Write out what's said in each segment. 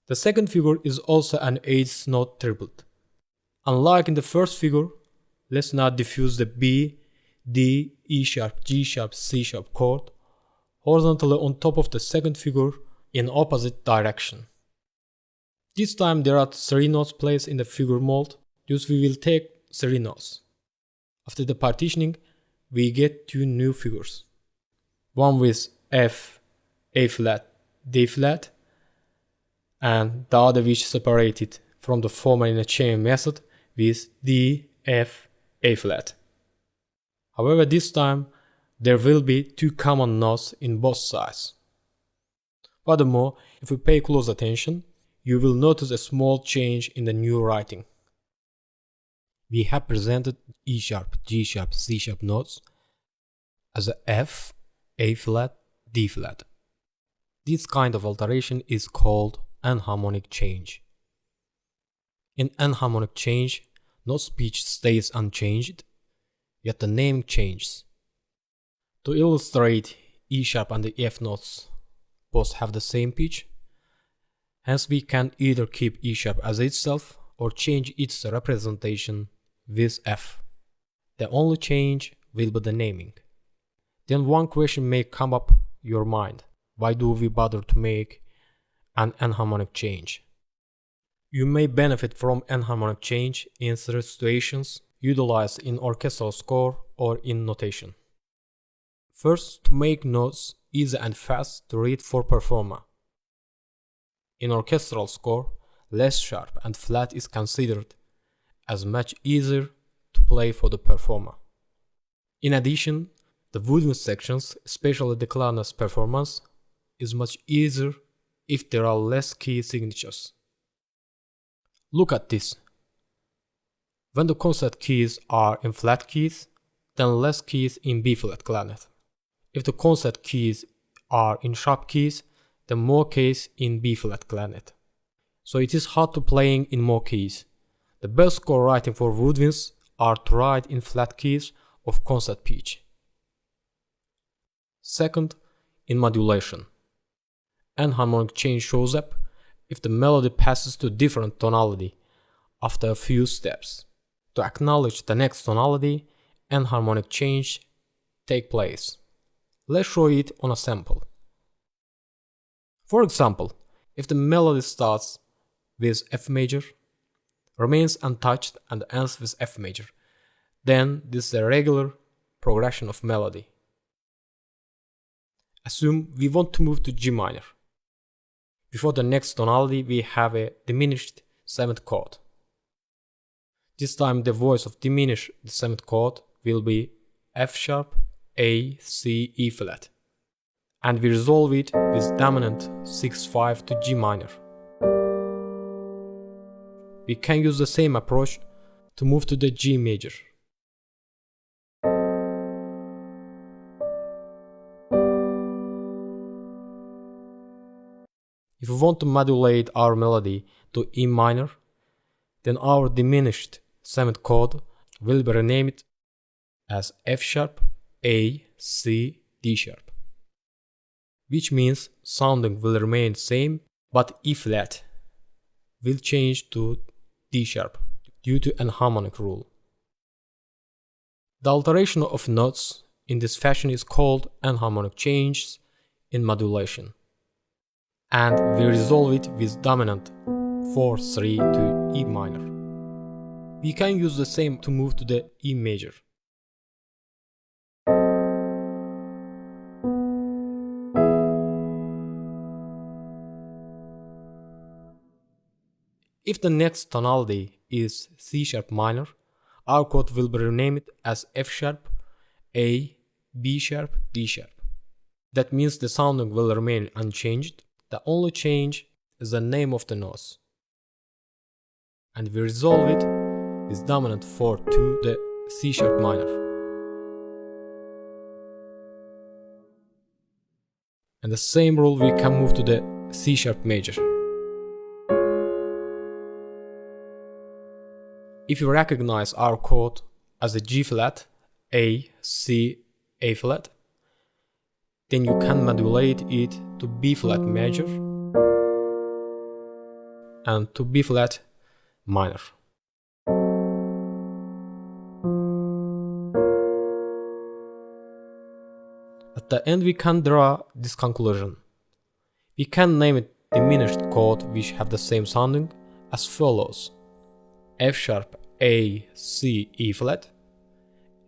The second figure is also an eighth note triplet. Unlike in the first figure, let's now diffuse the B, D, E sharp, G sharp, C sharp chord horizontally on top of the second figure in opposite direction. This time there are 3 notes placed in the figure mold, thus we will take 3 notes. After the partitioning, we get 2 new figures. One with F, A flat, D flat, and the other which separated from the former in a chain method with D, F, A flat. However, this time there will be 2 common notes in both sides. Furthermore, if you pay close attention, you will notice a small change in the new writing. We have presented E sharp, G sharp, C sharp notes as a F, A flat, D flat. This kind of alteration is called enharmonic change. In enharmonic change, note pitch stays unchanged, yet the naming changes. To illustrate, E sharp and the F notes both have the same pitch, hence we can either keep E sharp as itself or change its representation with F. The only change will be the naming. Then one question may come up your mind: why do we bother to make an enharmonic change? You may benefit from enharmonic change in 3 situations utilized in orchestral score or in notation. First, to make notes easy and fast to read for performer. In orchestral score, less sharp and flat is considered as much easier to play for the performer. In addition, the woodwind sections, especially the clarinet's performance, is much easier if there are less key signatures. Look at this. When the concert keys are in flat keys, then less keys in B flat clarinet. If the concert keys are in sharp keys, then more keys in B flat clarinet. So it is hard to playing in more keys. The best score writing for woodwinds are to write in flat keys of concert pitch. Second, in modulation. Enharmonic change shows up if the melody passes to different tonality after a few steps. To acknowledge the next tonality, enharmonic change take place. Let's show it on a sample. For example, if the melody starts with F major, remains untouched and ends with F major, then this is a regular progression of melody. Assume we want to move to G minor. Before the next tonality we have a diminished 7th chord. This time the voice of diminish the 7th chord will be F sharp, A, C, E flat, and we resolve it with dominant 6-5 to G minor. We can use the same approach to move to the G major. If we want to modulate our melody to E minor, then our diminished 7th chord will be renamed as F sharp, A, C, D sharp, which means sounding will remain same, but E flat will change to D sharp due to enharmonic rule. The alteration of notes in this fashion is called enharmonic change in modulation, and we resolve it with dominant 4-3 to E minor. We can use the same to move to the E major. If the next tonality is C sharp minor, our chord will be renamed as F sharp, A, B sharp, D sharp. That means the sounding will remain unchanged. The only change is the name of the notes. And we resolve it with dominant 4 to the C sharp minor. And the same rule we can move to the C sharp major. If you recognize our chord as a G flat, A, C, A flat, then you can modulate it to B flat major and to B flat minor. At the end we can draw this conclusion. We can name it diminished chord which have the same sounding as follows: F sharp A C E flat,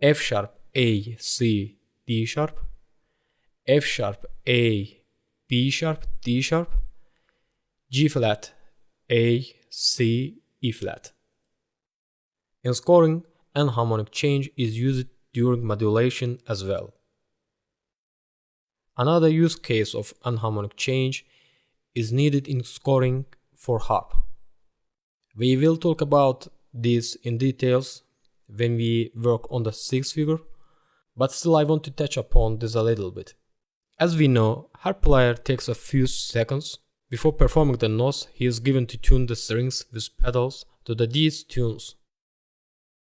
F sharp A C D sharp, F sharp A B sharp D sharp, G flat A C E flat. In scoring, enharmonic change is used during modulation as well. Another use case of enharmonic change is needed in scoring for harp. We will talk about this in details when we work on the sixth figure, but still I want to touch upon this a little bit. As we know, harp player takes a few seconds before performing the notes he is given to tune the strings with pedals to these tunes.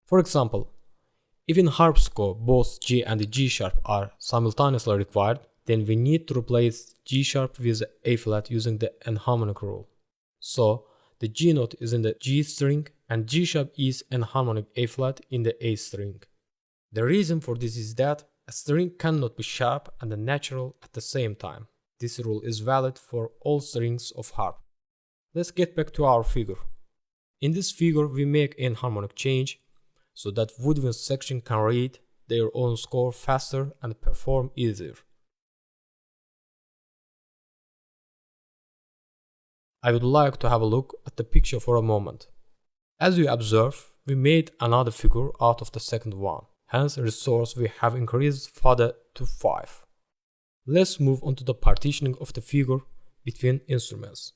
For example, if in harp score both G and the G sharp are simultaneously required, then we need to replace G sharp with A flat using the enharmonic rule. So, the G note is in the G string and G sharp is enharmonic A flat in the A string. The reason for this is that a string cannot be sharp and natural at the same time. This rule is valid for all strings of harp. Let's get back to our figure. In this figure we make enharmonic change so that woodwind section can read their own score faster and perform easier. I would like to have a look at the picture for a moment. As you observe, we made another figure out of the second one, hence resource we have increased further to 5. Let's move on to the partitioning of the figure between instruments.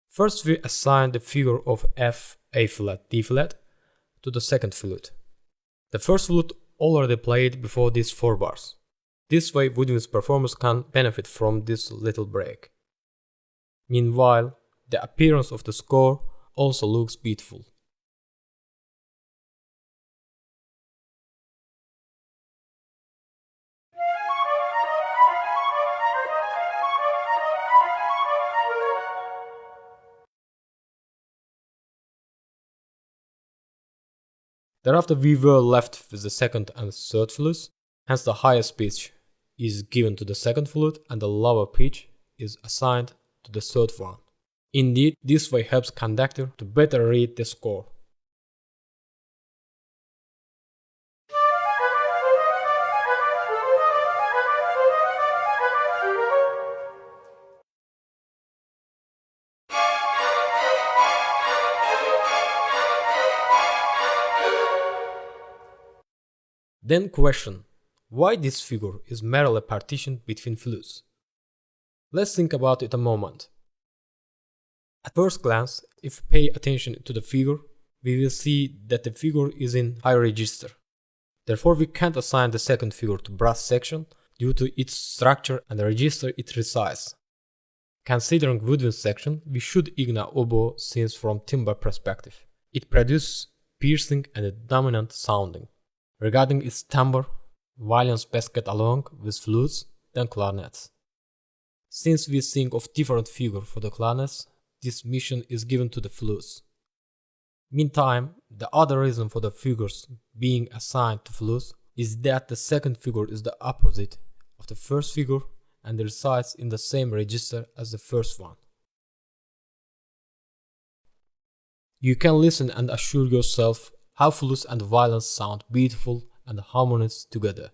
First we assign the figure of F, A flat, D flat to the second flute. The first flute already played before these 4 bars. This way woodwind's performers can benefit from this little break. Meanwhile, the appearance of the score also looks beautiful. Thereafter we were left with the second and third flutes, hence the highest pitch is given to the second flute and the lower pitch is assigned to the third one. Indeed, this way helps conductor to better read the score. Then question, why this figure is merely partitioned between flutes? Let's think about it a moment. At first glance, if we pay attention to the figure, we will see that the figure is in high register. Therefore, we can't assign the second figure to brass section due to its structure and the register it resides. Considering woodwind section, we should ignore oboe since from timbre perspective. It produces piercing and dominant sounding. Regarding its timbre, violins best get along with flutes than clarinets. Since we think of different figure for the clarinets, this mission is given to the flutes. Meantime, the other reason for the figures being assigned to flutes is that the second figure is the opposite of the first figure and resides in the same register as the first one. You can listen and assure yourself how flutes and violins sound beautiful and harmonious together.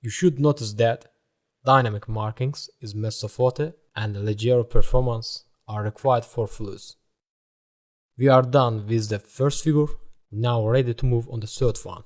You should notice that dynamic markings is mezzo forte and leggero performance are required for flutes. We are done with the first figure, now ready to move on the third one.